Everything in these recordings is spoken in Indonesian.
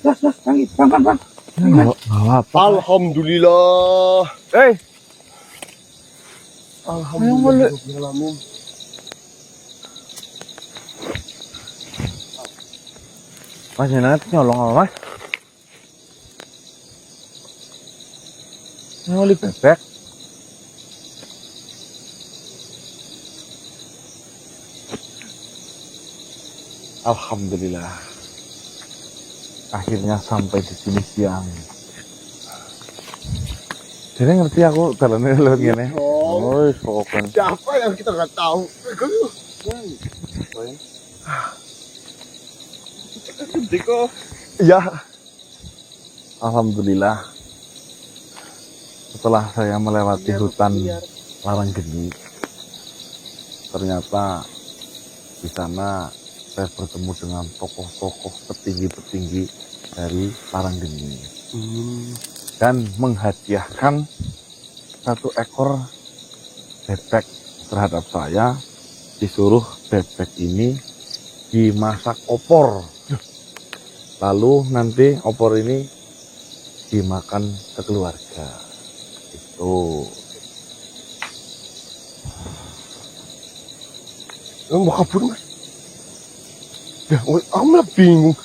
Mas, Bang. Alhamdulillah. Alhamdulillah. Mas jenengan nyolong apa, Mas? Nyoli bebek. Alhamdulillah. Akhirnya sampai di sini siang. Jadi ngerti aku jalannya lewat gini. Oh, sopan. Siapa yang kita nggak tahu? Ya. Alhamdulillah. Setelah saya melewati hutan Laranggeni, ternyata di sana saya bertemu dengan tokoh-tokoh petinggi-petinggi dari Laranggeni dan menghadiahkan 1 ekor bebek terhadap saya. Disuruh bebek ini dimasak opor, lalu nanti opor ini dimakan sekeluarga. Itu mau kabur, Mas? Ya, aku malah bingung.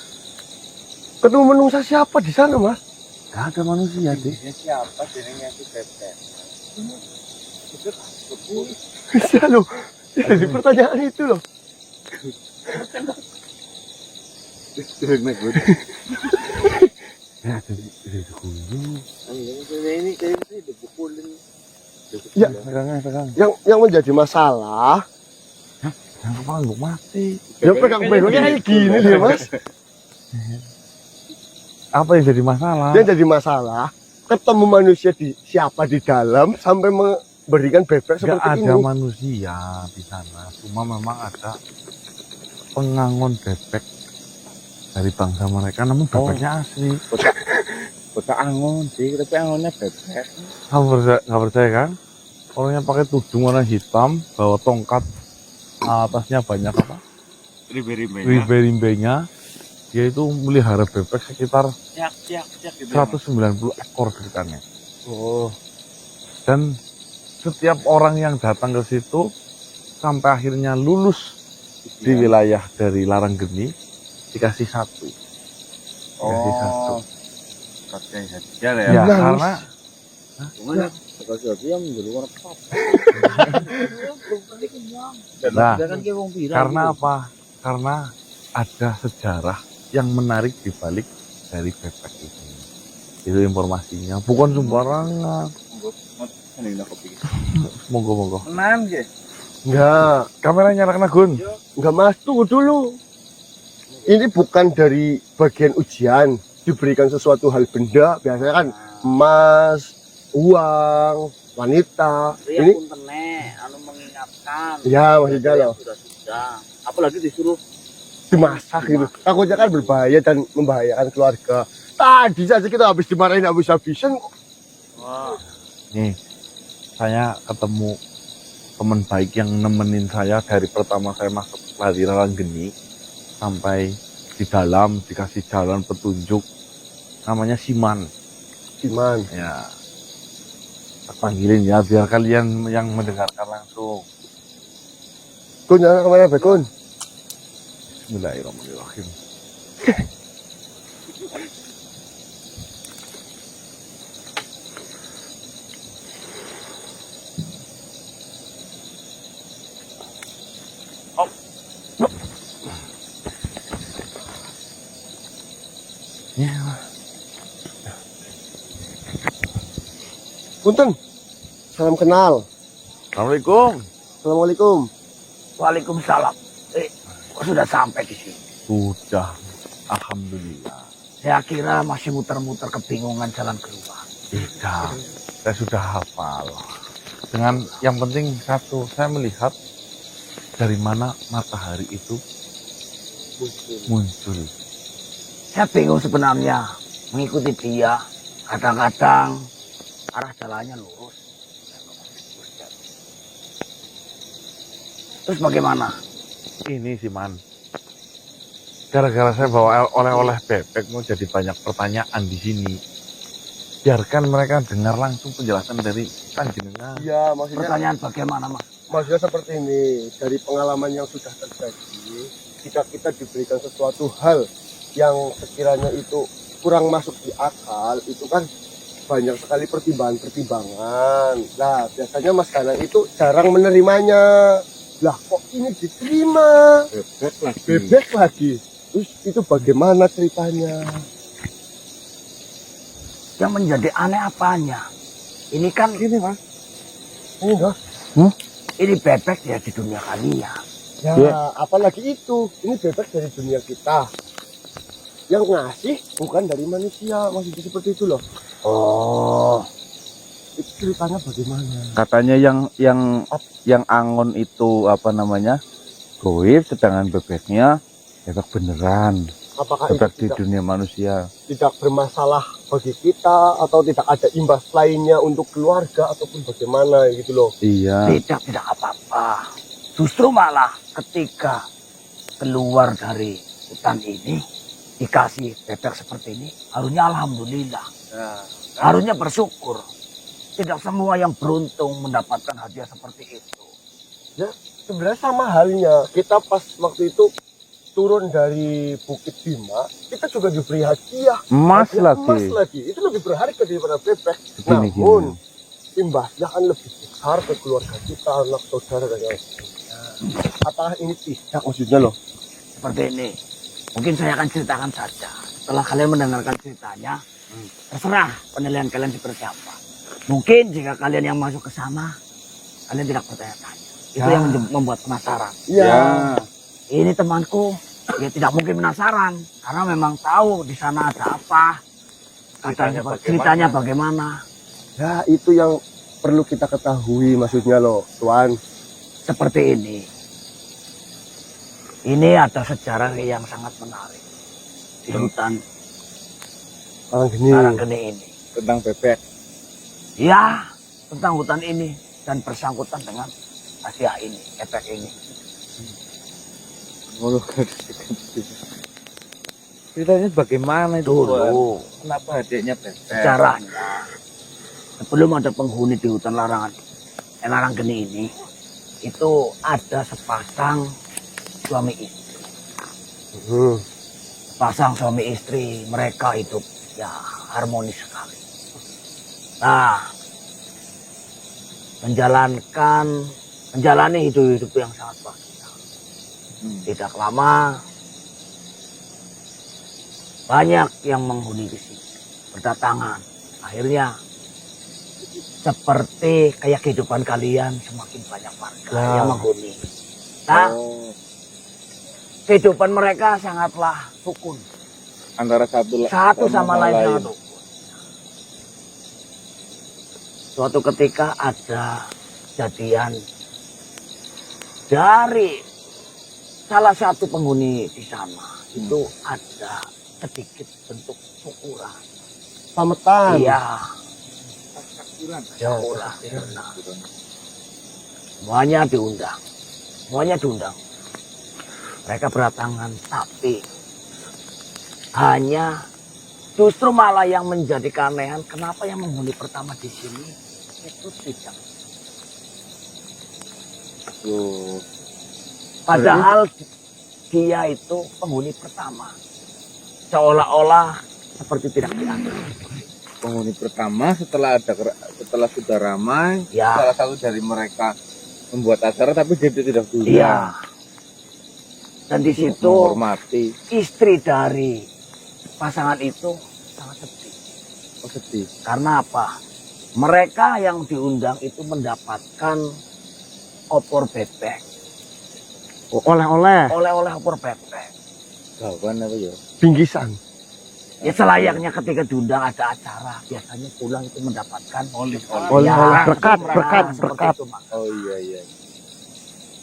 Ketemu manusia siapa di sana, Mas? gak ada manusia sih. Siapa jenengnya itu bebek? Bisa loh. Jadi pertanyaan itu loh. Ya, jadi gunung. Ini kayaknya dipukulin. Ya, Pegang. yang menjadi masalah, Yang kepala gue mati. ya pegang-pegangnya kayak gini dia, Mas. Apa yang jadi masalah? Yang jadi masalah, ketemu manusia siapa di dalam sampai memberikan bebek Gak seperti ada ini. manusia di sana. Cuma memang ada pengangon bebek dari bangsa mereka, namun bebeknya asli. Bocah angon sih, tapi angonnya bebek. Nggak percaya kan? Orangnya pakai tudung warna hitam, bawa tongkat, atasnya banyak apa? Rimbe-rimbenya. Dia itu melihara bebek sekitar Siap, 190 ekor ceritanya. Oh, Dan setiap orang yang datang ke situ sampai akhirnya lulus di wilayah dari Laranggeni dikasih 1. Dikasih 1. Kakek hadiah ya. Ya, Nangis. karena Gimana? Kasih hadiah menjadi warna pop. Nah, Karena karena apa? Karena ada sejarah yang menarik di balik dari bebek itu. Itu informasinya, bukan sembarangan. Monggo. Menan ya. enggak. Kameranya nyala kena Gun. Enggak, Mas, tunggu dulu. Ini bukan dari bagian ujian, diberikan sesuatu hal benda, biasanya kan emas, uang, wanita. Ini Ini anu mengingatkan. ya maksudnya loh, Sudah. Apalagi disuruh dimasak gitu. Takutnya kan berbahaya dan membahayakan keluarga. Tadi saja kita habis dimarahin habis-habisan. wah, Nih, saya ketemu teman baik yang nemenin saya dari pertama saya masuk lari Laranggeni sampai di dalam dikasih jalan petunjuk, namanya Siman. Siman. Ya, tak panggilin ya biar kalian yang mendengarkan langsung. Kun, jangan kemana Bekun? Bismillahirrahmanirrahim. Ya, Punten. Salam kenal. Assalamualaikum. Assalamualaikum. Waalaikumsalam. Kok sudah sampai di sini? Sudah, alhamdulillah. Saya kira masih muter-muter kebingungan jalan keluar. Tidak, saya sudah hafal. Dengan yang penting satu, saya melihat dari mana matahari itu muncul. Saya bingung sebenarnya mengikuti dia. Kadang-kadang arah jalannya lurus. Terus bagaimana? Ini sih Man. Gara-gara saya bawa oleh-oleh bebek mau jadi banyak pertanyaan di sini. Biarkan mereka dengar langsung penjelasan dari panjenengan. Iya, maksudnya Pertanyaan bagaimana, Mas? maksudnya seperti ini, dari pengalaman yang sudah terjadi, jika kita diberikan sesuatu hal yang sekiranya itu kurang masuk di akal, itu kan banyak sekali pertimbangan-pertimbangan. Nah, biasanya Mas Danang itu jarang menerimanya. Lah kok ini diterima? Bebek lagi. Terus itu bagaimana ceritanya? Yang menjadi aneh apanya? Ini kan Gini Mas, ini Mas. ini bebek ya di dunia kalian. Ya, Ya. apalagi itu. Ini bebek dari dunia kita. Yang ngasih bukan dari manusia. Maksudnya seperti itu loh. Oh, Itu ceritanya bagaimana? Katanya yang angon itu apa namanya? Goib, sedangkan bebeknya bebek beneran. Apakah Bebek itu di dunia manusia. tidak bermasalah bagi kita atau tidak ada imbas lainnya untuk keluarga ataupun bagaimana gitu loh. Iya. tidak apa-apa. Justru malah ketika keluar dari hutan ini dikasih bebek seperti ini, harusnya alhamdulillah. Harusnya bersyukur. Tidak semua yang beruntung mendapatkan hadiah seperti itu. Sebenarnya sama halnya kita pas waktu itu turun dari Bukit Bima, kita juga diberi hadiah. Emas Hadiah lagi. Emas lagi. Itu lebih berharga daripada bebek. Gini, Namun imbasnya kan lebih besar ke keluarga kita, anak saudara dan lain sebagainya. Apakah ini tidak maksudnya loh? Seperti ini. Mungkin saya akan ceritakan saja. Setelah kalian mendengarkan ceritanya, terserah penilaian kalian seperti apa. Mungkin jika kalian yang masuk ke sana, kalian tidak bertanya-tanya. Itu Ya. yang membuat penasaran. Iya. Ini temanku, dia tidak mungkin penasaran karena memang tahu di sana ada apa, ceritanya bagaimana. Ya, itu yang perlu kita ketahui maksudnya loh, Tuan. Seperti ini. Ini ada sejarah yang sangat menarik di hutan Orang gini. Karanggeni ini. Tentang bebek. Ya, tentang hutan ini dan bersangkutan dengan Asia ini, efek ini. Ceritanya bagaimana itu? Dulu Kenapa adiknya bebek? sejarahnya sebelum ada penghuni di hutan Karanggeni ini, itu ada sepasang suami istri. Sepasang suami istri, mereka hidup ya harmonis sekali. Nah, menjalani hidup yang sangat bahagia. Tidak lama banyak yang menghuni di sini, berdatangan. Akhirnya seperti kayak kehidupan kalian, semakin banyak warga yang menghuni. Nah, kehidupan mereka sangatlah rukun. Antara satu Sama lain sangat rukun. Suatu ketika ada kejadian dari salah satu penghuni di sana. Itu ada sedikit bentuk syukuran. Pametan. Iya. Syukuran. Benar. Semuanya diundang. Mereka berdatangan, tapi hanya justru malah yang menjadi keanehan, kenapa yang menghuni pertama di sini itu tidak. Padahal dia itu penghuni pertama. Seolah-olah seperti tidak dianggap. Penghuni pertama setelah sudah ramai, Ya. salah satu dari mereka membuat acara tapi dia tidak dulu. Iya. Dan di situ Menghormati. istri dari pasangan itu sangat sedih. Oh, sedih. Karena apa? Mereka yang diundang itu mendapatkan opor bebek. Oleh-oleh. Oleh-oleh opor bebek. Gawan apa ya? Bingkisan. Ya selayaknya ketika diundang ada acara, biasanya pulang itu mendapatkan Oleh-oleh. Ya, Berkat, itu berkat, seperti berkat. itu, Mas. Oh iya.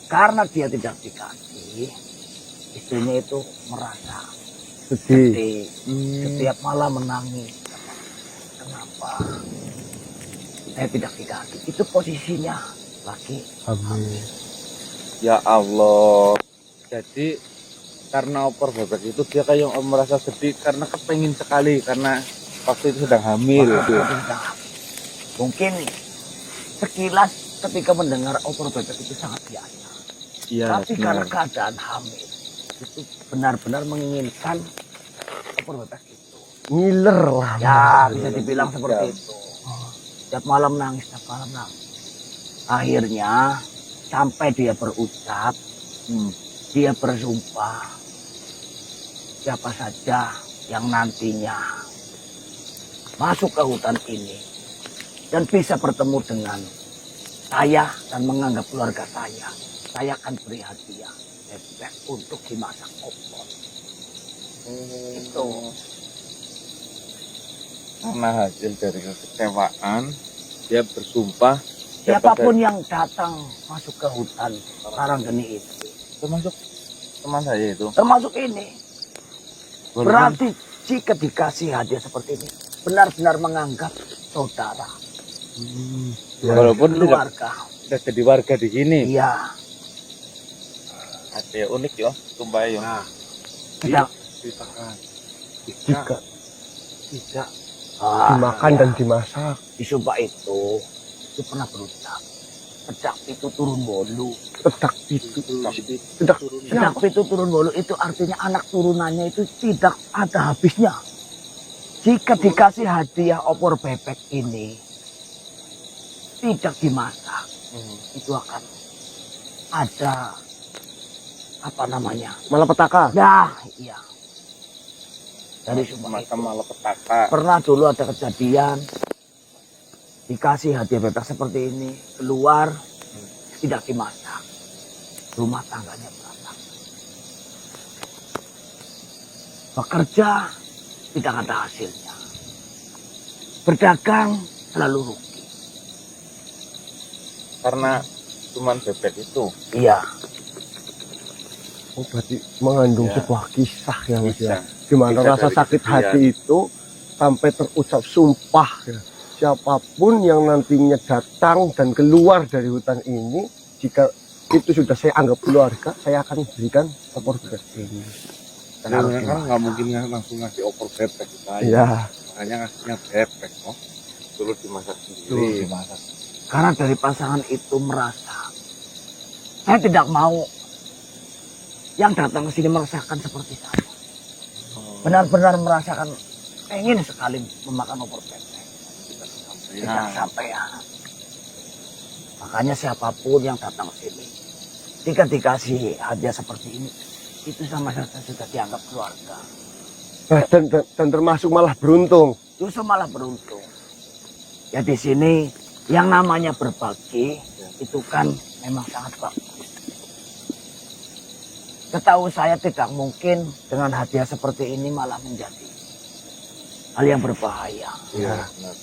Karena dia tidak dikasih, istrinya itu merasa Sedih. sedih. Setiap malam menangis. Kenapa? Saya tidak dikasih. Itu posisinya lagi. Amin. Ya Allah. Jadi karena opor bebek itu dia kayak merasa sedih karena kepengin sekali karena waktu itu sedang hamil. Mungkin sekilas ketika mendengar opor bebek itu sangat biasa. Iya, Tapi karena keadaan hamil itu benar-benar menginginkan opor bebek itu. Ngiler lah. Ya bisa dibilang seperti itu. Setiap malam nangis, setiap malam nangis. Akhirnya sampai dia berucap, dia bersumpah, siapa saja yang nantinya masuk ke hutan ini dan bisa bertemu dengan saya dan menganggap keluarga saya akan beri hadiah bebek untuk dimasak opor. Itu. Karena hasil dari kekecewaan dia bersumpah Siapapun yang datang masuk ke hutan Karanggeni itu, termasuk teman saya itu. termasuk ini, berarti jika dikasih hadiah seperti ini, benar-benar menganggap saudara, Walaupun tidak keluarga. jadi warga di sini. Iya, Ada unik ya, sumpah ya. Nah, tidak Ceritakan. jika Tidak. dimakan dan dimasak. di sumpah itu pernah berucap, pedak itu turun bolu. Pedak itu. Pedak. Pedak itu turun bolu itu artinya anak turunannya itu tidak ada habisnya. Jika dikasih hadiah opor bebek ini tidak dimasak, itu akan ada apa namanya? Malapetaka. Ya, iya. Dari sumpah itu. Macam malapetaka. Pernah dulu ada kejadian dikasih hadiah bebek seperti ini, keluar tidak dimasak, rumah tangganya berantakan. Bekerja tidak ada hasilnya, berdagang selalu rugi. Karena cuman bebek itu. Iya, Oh, berarti mengandung Ya. sebuah kisah yang Bisa. Gimana Kisah rasa dari sakit kejadian. hati itu sampai terucap sumpah ya. Siapapun yang nantinya datang dan keluar dari hutan ini, jika itu sudah saya anggap keluarga, saya akan berikan opor bebek ini. Karena mereka kan nggak mungkin langsung ngasih opor bebek ke saya. Iya. Makanya ngasihnya bebek, oh. Dulu dimasak Dulu sendiri. dimasak. Karena dari pasangan itu merasa saya tidak mau yang datang ke sini merasakan seperti saya. Benar-benar merasakan pengen sekali memakan opor bebek. Tidak sampai ya. Makanya siapapun yang datang ke sini, jika dikasih hadiah seperti ini, itu sama saja sudah dianggap keluarga. Dan termasuk malah beruntung. Justru malah beruntung. Ya di sini yang namanya berbagi itu kan memang sangat bagus. Setahu saya tidak mungkin dengan hadiah seperti ini malah menjadi hal yang berbahaya. Iya. benar.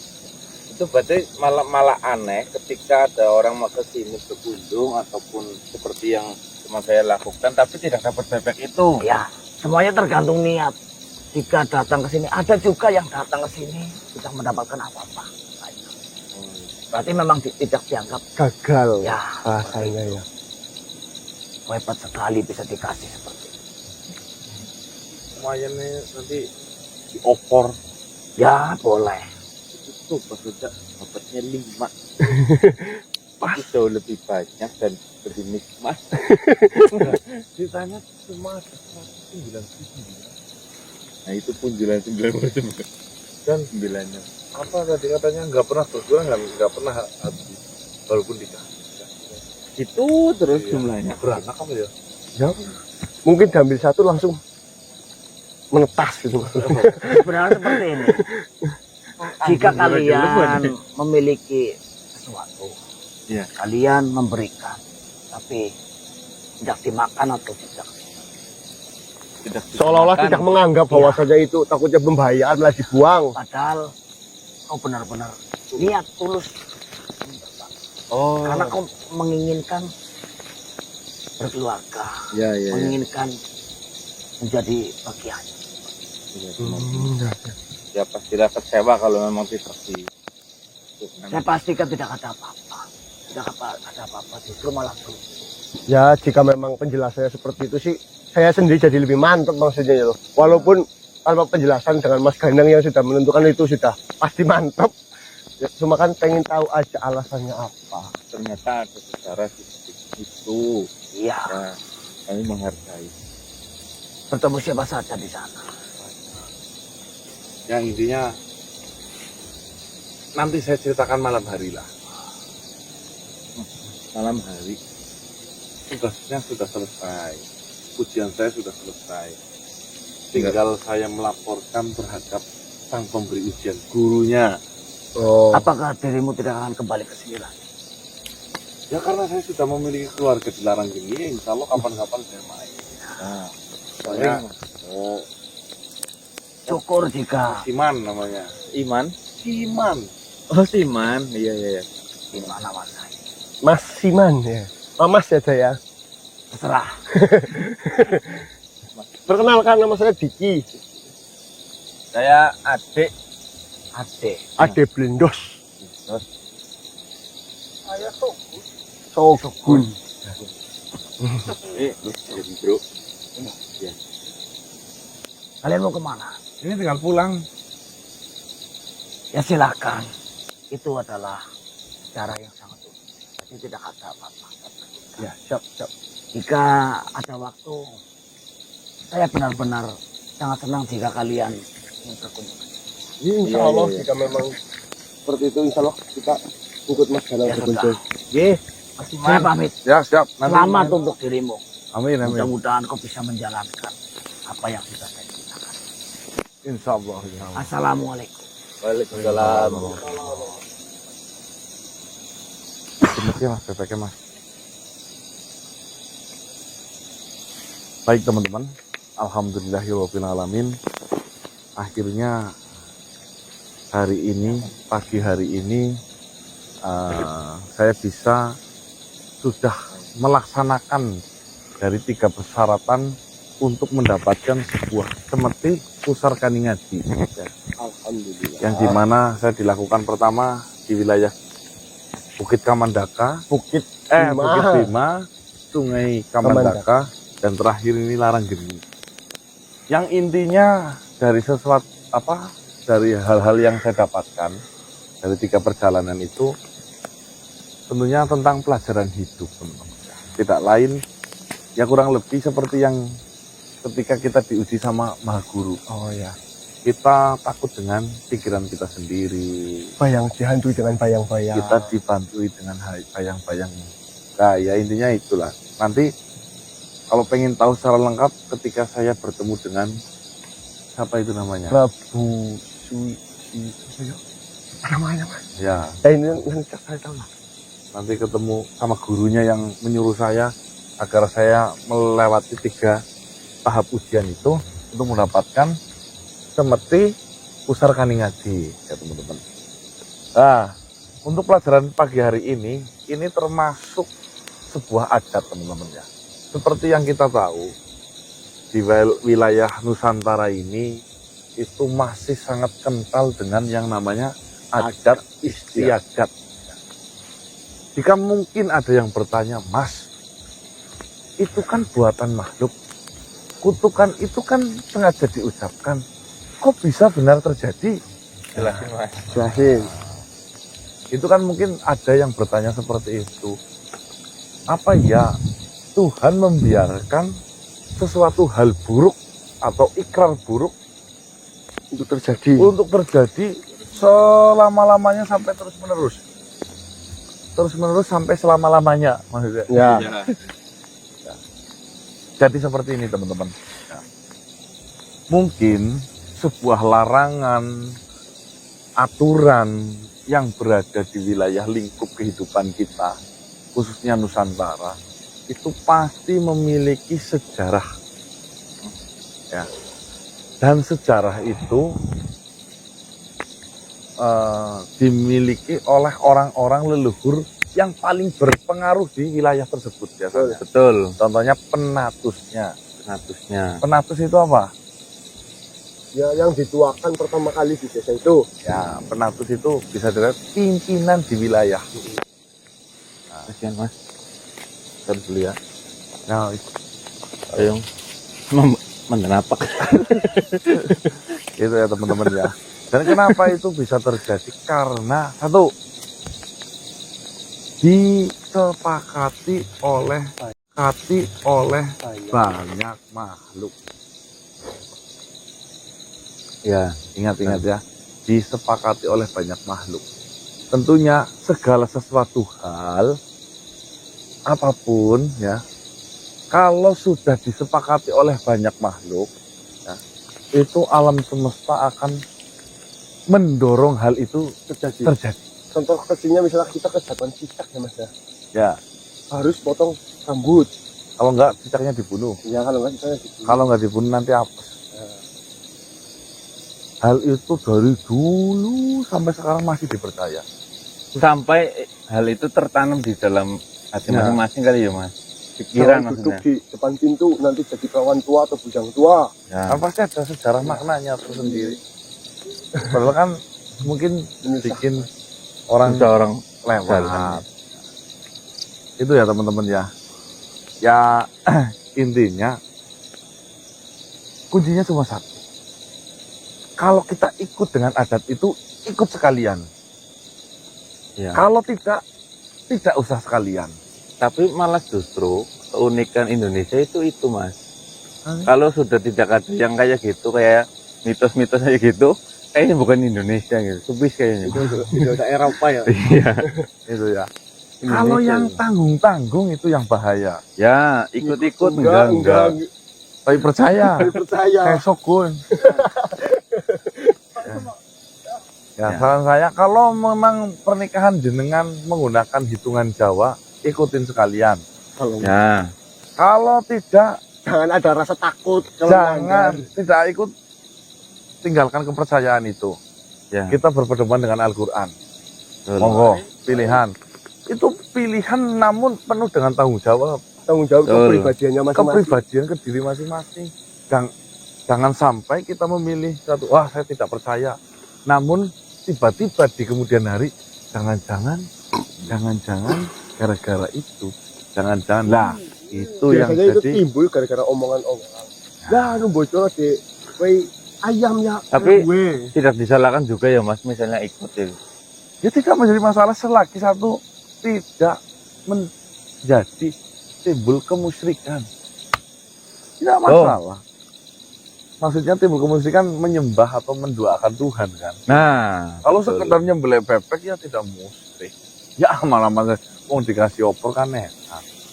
Itu berarti malah aneh ketika ada orang mau ke sini berkunjung ataupun seperti yang cuma saya lakukan tapi tidak dapat bebek itu. Ya, semuanya tergantung niat. Jika datang ke sini, ada juga yang datang ke sini tidak mendapatkan apa-apa. Berarti memang tidak dianggap Gagal ya rasanya ya. hebat sekali bisa dikasih seperti itu. Lumayan nih nanti diopor. Ya boleh. Itu pas saja dapatnya 5. Pas jauh lebih banyak dan lebih nikmat. Ditanya cuma 99. Nah itu pun jalan 9 Dan 9-nya. apa tadi katanya nggak pernah berkurang, nggak pernah habis walaupun dikasih. Itu terus Iya. jumlahnya. Beranak apa ya? Ya, mungkin diambil satu langsung menetas gitu. Sebenarnya seperti ini. Jika kalian memiliki sesuatu, Iya. kalian memberikan, tapi tidak dimakan atau tidak. Seolah-olah tidak menganggap bahwa saja itu takutnya pembahayan malah dibuang. Padahal kau benar-benar niat tulus. Oh. Karena kau menginginkan berkeluarga, Iya, iya. menginginkan menjadi bagian. Iya. Ya pastilah kecewa kalau memang tidak di. Saya pastikan tidak ada apa-apa. Tidak ada apa-apa, justru malah beruntung. Ya jika memang penjelasannya seperti itu sih, saya sendiri jadi lebih mantap maksudnya ya loh. Walaupun tanpa penjelasan dengan Mas Ganang yang sudah menentukan itu sudah pasti mantap. Ya, cuma kan pengen tahu aja alasannya apa. Ternyata ada sejarah seperti itu. Iya, Ya, kami menghargai. bertemu siapa saja di sana. Yang intinya nanti saya ceritakan malam hari lah. Malam hari Tugasnya sudah selesai, ujian saya sudah selesai. Tinggal saya melaporkan terhadap sang pemberi ujian, gurunya. Oh. Apakah dirimu tidak akan kembali ke sini lagi? Ya karena saya sudah memiliki keluarga di Laranggeni, ya insya Allah kapan-kapan saya main. nah, Soalnya oh, Syukur jika Siman namanya. Iman. Siman. Oh, Siman. Iya, iya, iya. di mana Mas saya. Mas Siman ya. Oh, Mas ya saya. Terserah. Perkenalkan nama saya Diki. Saya adik. Adik. Ade Blendos. Saya tuh. Sogun. Jadi bro. Kalian mau kemana? Ini tinggal pulang. Ya silakan. Itu adalah cara yang sangat umum. Jadi tidak ada apa-apa. Ya, siap, siap. Jika ada waktu, saya benar-benar sangat senang jika kalian ingin berkunjung. Ini insya Iya, Allah iya, iya. jika memang seperti itu, insya Allah kita ikut Mas Ganang Ya, berkunjung. Ye, saya pamit. Ya siap. Nanti Selamat untuk dirimu. Amin amin. Mudah-mudahan kau bisa menjalankan apa yang sudah saya ceritakan. Insya Allah. Insya Allah. Assalamualaikum. Waalaikumsalam. Bener mas, bebeknya mas. Baik teman-teman, alhamdulillahirobbilalamin. Akhirnya hari ini, pagi hari ini, saya bisa sudah melaksanakan dari 3 persyaratan untuk mendapatkan sebuah semeti pusar kaningadi. Alhamdulillah. Yang dimana saya dilakukan pertama di wilayah Bukit Kamandaka, Bukit Bukit Bima, Sungai Kamandaka, dan terakhir ini Laranggeni. Yang intinya dari dari hal-hal yang saya dapatkan dari 3 perjalanan itu, tentunya tentang pelajaran hidup, teman-teman. Tidak lain, ya kurang lebih seperti yang ketika kita diuji sama Maha Guru. Oh ya. Kita takut dengan pikiran kita sendiri, Bayang dihantui dengan bayang-bayang. kita dibantui dengan bayang-bayang. Nah ya intinya itulah. Nanti kalau pengen tahu secara lengkap ketika saya bertemu dengan siapa itu namanya, Prabu apa namanya Mas? ya Ya ini yang saya tahu lah. nanti ketemu sama gurunya yang menyuruh saya agar saya melewati 3 tahap ujian itu untuk mendapatkan semeti pusar kaningadi, ya teman-teman. Nah, untuk pelajaran pagi hari ini termasuk sebuah adat, teman-teman ya. Seperti yang kita tahu, di wilayah Nusantara ini itu masih sangat kental dengan yang namanya adat istiadat. Jika mungkin ada yang bertanya, Mas, itu kan buatan makhluk, kutukan itu kan sengaja diucapkan, kok bisa benar terjadi? Jelasin mas. Jelasin. Itu kan mungkin ada yang bertanya seperti itu. Apa ya Tuhan membiarkan sesuatu hal buruk atau ikrar buruk Untuk terjadi. untuk terjadi selama-lamanya sampai terus-menerus? Terus-menerus sampai selama-lamanya maksudnya. Ya. Ya. Jadi seperti ini teman-teman. Ya. Mungkin sebuah larangan, aturan yang berada di wilayah lingkup kehidupan kita, khususnya Nusantara, itu pasti memiliki sejarah. Ya. Dan sejarah itu dimiliki oleh orang-orang leluhur yang paling berpengaruh di wilayah tersebut biasanya. Betul. Contohnya penatusnya. Penatusnya. Penatus itu apa? Ya yang dituakan pertama kali di desa itu. Ya, penatus itu bisa dilihat pimpinan di wilayah. Kasihan mas. lanjutkan dulu ya. Nah, ayo mendenapak. Itu ya teman-teman ya. Dan kenapa itu bisa terjadi? Karena satu, disepakati oleh banyak makhluk. Ya, ingat-ingat ya. Disepakati oleh banyak makhluk. Tentunya segala sesuatu hal apapun ya, kalau sudah disepakati oleh banyak makhluk ya, itu alam semesta akan mendorong hal itu terjadi. Contoh kecilnya misalnya kita kejahatan cicak ya mas ya, Ya, harus potong rambut. kalau enggak cicaknya dibunuh. Ya kalau nggak cicaknya gitu. Kalau nggak dibunuh nanti apes. Hal itu dari dulu sampai sekarang masih dipercaya. Sampai hal itu tertanam di dalam hati Ya. masing-masing kali ya mas, Jangan pikiran duduk maksudnya. di depan pintu nanti jadi perawan tua atau bujang tua. Ya. Kan pasti ada sejarah maknanya tersendiri. Padahal kan mungkin bikin orang Ada orang lewat. jalan. Itu ya teman-teman ya. Ya intinya kuncinya cuma satu. Kalau kita ikut dengan adat itu, ikut sekalian. Ya. Kalau tidak usah sekalian. Tapi malah justru keunikan Indonesia itu mas. Kalau sudah tidak ada yang kayak gitu, kayak mitos-mitos kayak gitu, kayaknya bukan Indonesia gitu, subis kayaknya. Itu Eropa ya. Iya. Itu ya. Kalau Indonesia. yang tanggung-tanggung itu yang bahaya. Ya, ikut-ikut enggak. Tapi percaya. Tapi percaya. Kayak sokun. Ya, Ya. saran saya kalau memang pernikahan jenengan menggunakan hitungan Jawa, ikutin sekalian. Kalau Ya. Kalau tidak, jangan ada rasa takut. Kalau jangan melanggar. tidak ikut, tinggalkan kepercayaan itu. Ya. Kita berpedoman dengan Al-Quran. Betul. Monggo, pilihan. Itu pilihan namun penuh dengan tanggung jawab. Tanggung jawab Betul. kepribadiannya masing-masing. Kepribadian ke diri masing-masing. Jangan sampai kita memilih satu, wah saya tidak percaya. Namun tiba-tiba di kemudian hari, jangan-jangan gara-gara itu. Jangan-jangan lah, itu yang Biasanya itu jadi. timbul gara-gara omongan-omongan. Lah, nu bocor di wei ayam ya. Tapi- gue. Tidak disalahkan juga ya mas, misalnya ikut ya. Ya tidak menjadi masalah selagi satu tidak menjadi timbul kemusyrikan. Tidak masalah. Maksudnya timbul kemusyrikan menyembah atau mendoakan Tuhan kan. Nah, Kalau betul. sekedar nyembelih bebek ya tidak musyrik. Ya malah mau dikasih opor kan enak.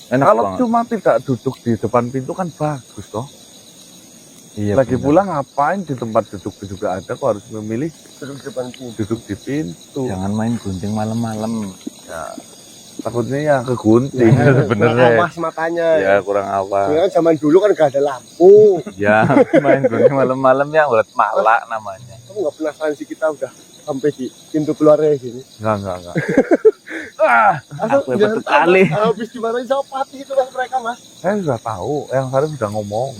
Enak Kalau banget. cuma tidak duduk di depan pintu kan bagus toh. Iya, Lagi benar. pula ngapain di tempat duduk juga ada kok harus memilih Duduk di depan pintu. duduk di pintu. Jangan main gunting malam-malam. Ya, takutnya ya kegunting Kurang sebenarnya. awas matanya. Ya kurang apa. Soalnya kan zaman dulu kan gak ada lampu. Ya, main gunting malam-malam ya ulat malak namanya. Kamu nggak penasaran sih kita udah sampai di pintu keluarnya gini. Enggak. Aku hebat sekali. Habis dimarahin sama Pati itu kan mereka mas. Saya sudah tahu, yang saya sudah ngomong.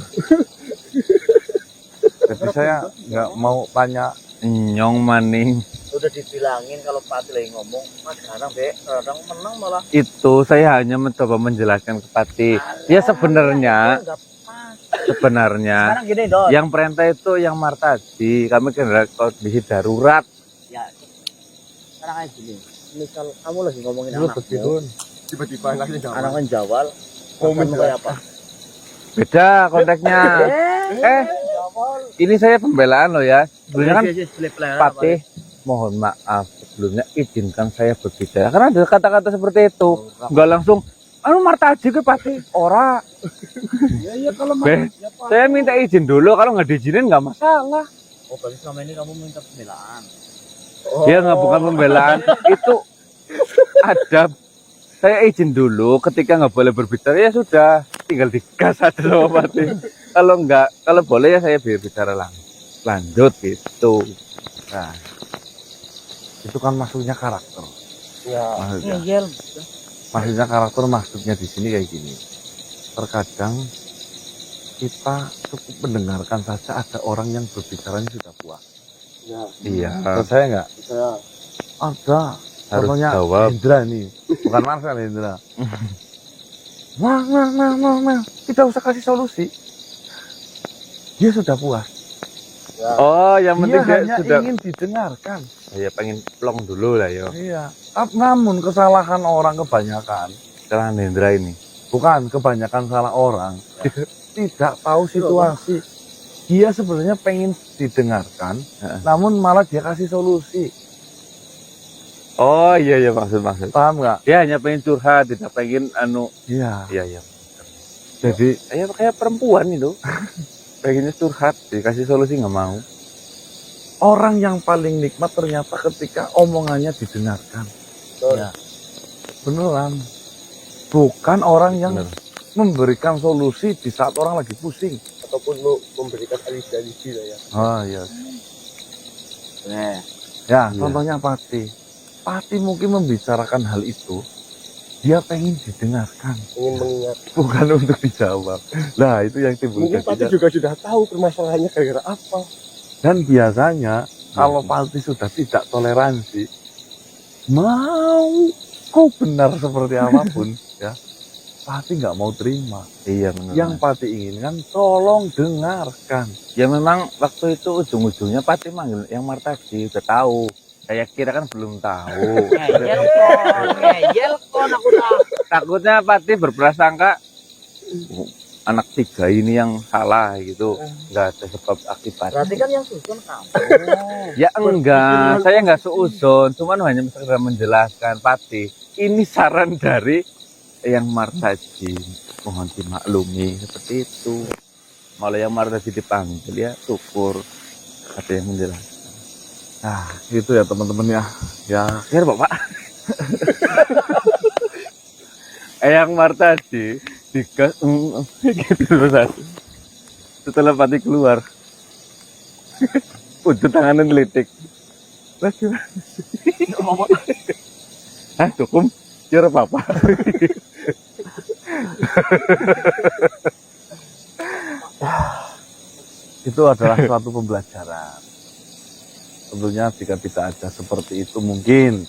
Jadi saya nggak mau tanya. Nyong maning. Udah dibilangin kalau Pati lagi ngomong, mas kadang kadang menang malah. Itu saya hanya mencoba menjelaskan ke Pati. Ya sebenarnya, Nggak pas. sebenarnya Sekarang gini Don. yang perintah itu yang Martadi. Kami kena kondisi darurat. Ya, sekarang kayak gini. Misal kamu lagi ngomongin Lu anakmu, betul. Tiba-tiba anaknya jawab. anaknya jawal, Komen kamu kayak apa? Beda konteksnya. Ini saya pembelaan loh ya. Sebenarnya kan Patih, mohon maaf sebelumnya izinkan saya berbicara. Karena ada kata-kata seperti itu. Enggak langsung, anu Martaji ke Patih. Ora. Iya kalau Be, saya minta izin dulu. Kalau nggak diizinin nggak masalah. Oh, berarti selama ini kamu minta pembelaan. Dia nggak bukan pembelaan. Itu adab. Saya izin dulu. Ketika nggak boleh berbicara ya sudah. Tinggal digas aja sama Patih. Kalau nggak, kalau boleh ya saya berbicara lanjut gitu. Nah, itu kan maksudnya karakter. Ya. Maksudnya, Ngeyel. maksudnya karakter maksudnya di sini kayak gini. Terkadang kita cukup mendengarkan saja ada orang yang berbicaranya sudah puas. Ya. Iya. Percaya nggak? Saya. Ada. Harus Contohnya jawab. Hendra nih, bukan Marcel Hendra. Tidak usah kasih solusi. Dia sudah puas. Oh, yang penting Dia dia hanya sudah ingin didengarkan. ya pengen plong dulu lah yo. Iya. Namun kesalahan orang kebanyakan, Sekarang Hendra ini. bukan kebanyakan salah orang, tidak tahu situasi. Dia sebenarnya pengen didengarkan, namun malah dia kasih solusi. Oh iya maksud. Paham nggak? Dia hanya pengen curhat, tidak pengen Iya. Iya. Jadi Kayak perempuan itu. Pengennya curhat, dikasih solusi nggak mau. orang yang paling nikmat ternyata ketika omongannya didengarkan. Betul. Ya. Beneran. Bukan orang yang Bener. memberikan solusi di saat orang lagi pusing. Ataupun memberikan alibi-alibi lah ya. Oh iya. Eh, Ya, Iya. contohnya Pati. Pati mungkin membicarakan hal itu. Dia pengen didengarkan, Ingin mengingat. bukan untuk dijawab. Nah, itu yang timbul Mungkin Pati jadinya. juga sudah tahu permasalahannya gara-gara apa. Dan biasanya kalau Pati sudah tidak toleransi, mau kau benar seperti apapun, ya, Pati nggak mau terima. Iya benar. Yang Pati inginkan, tolong dengarkan. Ya memang waktu itu ujung-ujungnya Pati manggil yang Martaji udah tahu. Saya kira kan belum tahu. ngeyel kon aku dah. Takutnya Pati berprasangka anak tiga ini yang salah gitu. Nggak ada sebab akibat. Berarti kan yang susun kamu. Ya enggak, saya enggak seuzon, cuman hanya sekedar menjelaskan Pati. Ini saran dari yang Martaji, mohon dimaklumi seperti itu. Malah yang Martaji dipanggil ya syukur ada yang menjelaskan. Nah, itu ya teman-teman ya. Ya, Biar Bapak. Yang Martaji digas gitu terus aja. Setelah Pati keluar, ujung tangannya ngelitik. Lagi. Hah, cukup? Kira apa-apa. itu adalah suatu pembelajaran. Tentunya jika tidak ada seperti itu, mungkin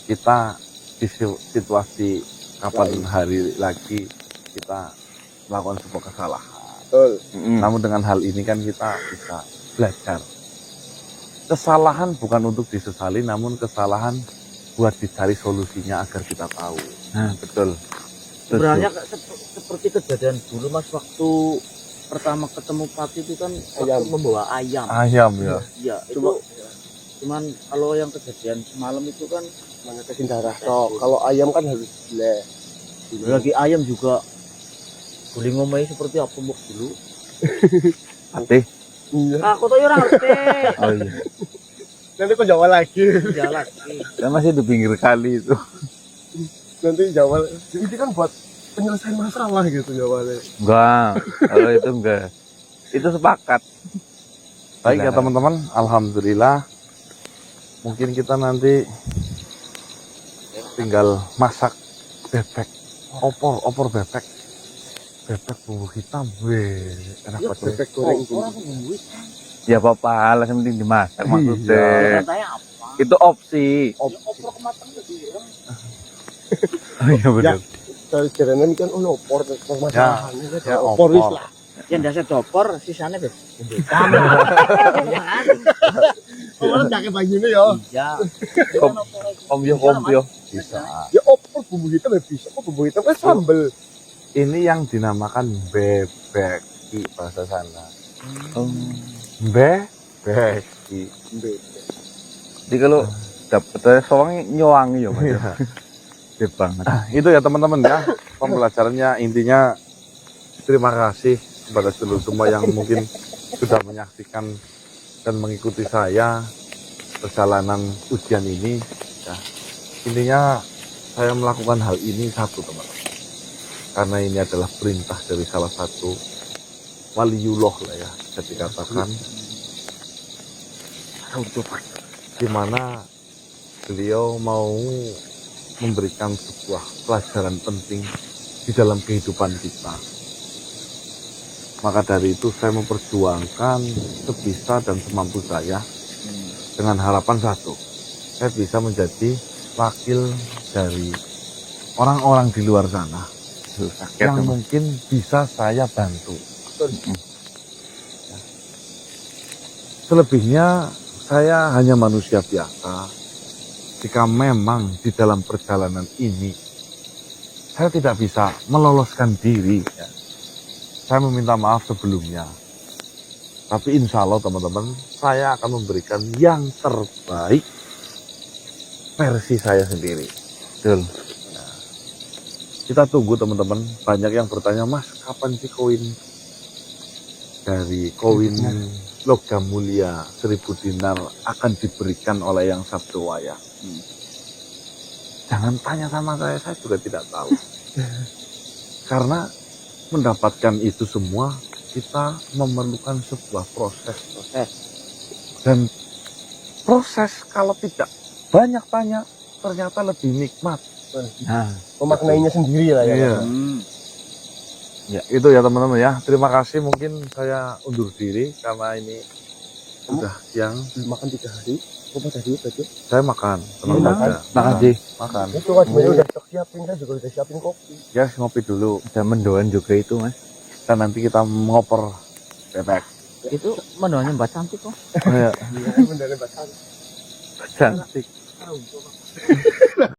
kita di situasi kapan hari lagi kita melakukan sebuah kesalahan. Betul. Namun dengan hal ini kan kita bisa belajar. Kesalahan bukan untuk disesali, namun kesalahan buat dicari solusinya agar kita tahu. Nah, betul. Sebenarnya seperti kejadian dulu Mas waktu pertama ketemu Pati itu kan waktu Ayam. membawa ayam. Ayam ya. Iya, itu cuman kalau yang kejadian semalam itu kan Mana kesin darah tok. Kalau ayam kan harus gile. lagi ayam juga boleh ngomongnya seperti apa mbok dulu. Pati. Iya. Aku tuh orang ngerti. Oh iya. Nanti kok jawab lagi. Jalan. Saya masih di pinggir kali itu. Nanti jawab. Ini kan buat penyelesaian masalah gitu jawabnya. Enggak, kalau itu enggak. Itu sepakat. Baik ya Silakan. teman-teman, alhamdulillah. Mungkin kita nanti tinggal masak bebek, opor bebek bumbu hitam, weh, enak banget. Bebek goreng Orang gini. nungguin. Ya apa-apa, lah yang penting dimasak Iya. maksudnya. Katanya apa? Itu opsi. Ya opor kematangan lebih orang. Oh iya benar. Dari jalan kan ono opor permasalahannya kan. Ya, Opor wis lah. Yang dasar opor sisanya bes. Opor pakai bajunya ya. Iya. Kompio. Bisa. Ya opor bumbu hitam ya bisa. Kok bumbu hitam kan sambel. Ini yang dinamakan bebek di bahasa sana. Oh. Bebek. Jadi kalau dapet soang nyowangi ya Mas. Iya. Gede banget. Itu ya teman-teman ya, pembelajarannya intinya terima kasih kepada seluruh semua yang mungkin sudah menyaksikan dan mengikuti saya perjalanan ujian ini. Ya. Intinya saya melakukan hal ini satu teman-teman, karena ini adalah perintah dari salah satu waliullah lah ya, bisa dikatakan, di mana beliau mau memberikan sebuah pelajaran penting di dalam kehidupan kita. Maka dari itu saya memperjuangkan sebisa dan semampu saya dengan harapan satu, saya bisa menjadi wakil dari orang-orang di luar sana yang mungkin bisa saya bantu. Selebihnya saya hanya manusia biasa. Jika memang di dalam perjalanan ini saya tidak bisa meloloskan diri, ya, saya meminta maaf sebelumnya. Tapi insya Allah teman-teman, saya akan memberikan yang terbaik versi saya sendiri. Betul. Kita tunggu teman-teman. Banyak yang bertanya, Mas, kapan sih koin dari koin logam mulia 1000 dinar akan diberikan oleh yang Sabdowaya? Jangan tanya sama saya juga tidak tahu. Karena mendapatkan itu semua kita memerlukan sebuah proses. Dan proses kalau tidak banyak tanya ternyata lebih nikmat. Nah, Memaknainya sendiri lah ya. Iya. hmm. Ya, itu ya teman-teman ya. Terima kasih, mungkin saya undur diri karena ini sudah siang. Makan 3 hari. Apa tadi berarti? Saya makan, tenang Makan. saja. Makasih. Makan. Itu kan sebenarnya udah stok siapin, saya juga udah siapin kopi. Ya, ngopi dulu. Ada mendoan juga itu, Mas. Dan nanti kita ngoper bebek. Itu mendoanya Mbak Cantik kok. Ya. Iya, beneran bahasa. Cantik.